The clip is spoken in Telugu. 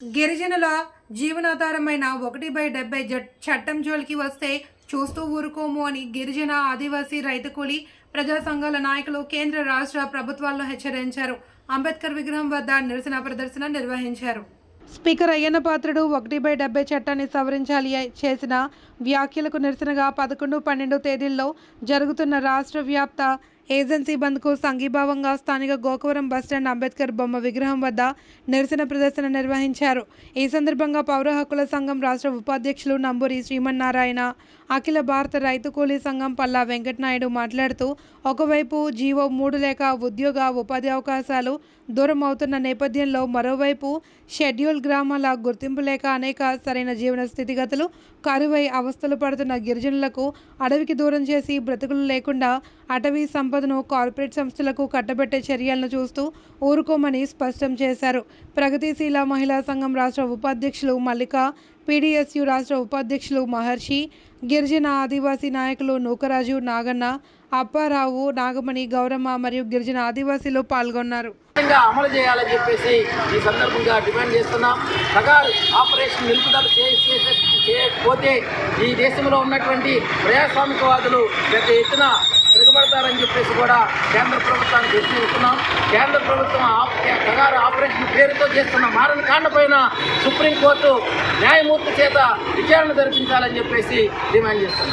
గిరిజనుల జీవనాధారమైన 1/70 చట్టం జోలికి వస్తే చూస్తూ ఊరుకోము అని గిరిజన ఆదివాసీ రైతు కూలీ ప్రజా సంఘాల నాయకులు కేంద్ర రాష్ట్ర ప్రభుత్వాలను హెచ్చరించారు. అంబేద్కర్ విగ్రహం వద్ద నిరసన ప్రదర్శన నిర్వహించారు. స్పీకర్ అయ్యన్న పాత్రుడు 1/70 చట్టాన్ని సవరించాలి చేసిన వ్యాఖ్యలకు నిరసనగా 11, 12 తేదీల్లో జరుగుతున్న రాష్ట్ర వ్యాప్త ఏజెన్సీ బంద్కు సంఘీభావంగా స్థానిక గోకవరం బస్టాండ్ అంబేద్కర్ బొమ్మ విగ్రహం వద్ద నిరసన ప్రదర్శన నిర్వహించారు. ఈ సందర్భంగా పౌర హక్కుల సంఘం రాష్ట్ర ఉపాధ్యక్షులు నంబూరి శ్రీమన్నారాయణ, అఖిల భారత రైతు కూలీ సంఘం పల్లా వెంకటనాయుడు మాట్లాడుతూ, ఒకవైపు జీవో 3 లేక ఉద్యోగ ఉపాధి అవకాశాలు దూరం అవుతున్న నేపథ్యంలో మరోవైపు షెడ్యూల్ గ్రామాల గుర్తింపు లేక అనేక సరైన జీవన స్థితిగతులు కరువై అవస్థలు పడుతున్న గిరిజనులకు అడవికి దూరం చేసి బ్రతుకులు లేకుండా అటవీ సంపదను కార్పొరేట్ సంస్థలకు కట్టబెట్టే చర్యలను చూస్తూ ఊరుకోమని స్పష్టం చేశారు. ప్రగతిశీల మహిళా సంఘం రాష్ట్ర ఉపాధ్యక్షులు మల్లిక, పీడీఎస్యు రాష్ట్ర ఉపాధ్యక్షులు మహర్షి, గిరిజన ఆదివాసీ నాయకులు నూకరాజు, నాగన్న, అప్పారావు, నాగమణి, గౌరమ్మ మరియు గిరిజన ఆదివాసీలు పాల్గొన్నారు. అమలు చేయాలని చెప్పేసి ఈ సందర్భంగా డిమాండ్ చేస్తున్నాం. సగాల్ ఆపరేషన్ నిలుపుదల చేయకపోతే ఈ దేశంలో ఉన్నటువంటి ప్రజాస్వామికవాదులు పెద్ద ఎత్తున తిరగబడతారని చెప్పేసి కూడా కేంద్ర ప్రభుత్వానికి హెచ్చరిస్తున్నాం. కేంద్ర ప్రభుత్వం సగాల్ ఆపరేషన్ పేరుతో చేస్తున్న మారణ కాండ పైన సుప్రీంకోర్టు న్యాయమూర్తి చేత విచారణ జరిపించాలని చెప్పేసి డిమాండ్ చేస్తున్నాం.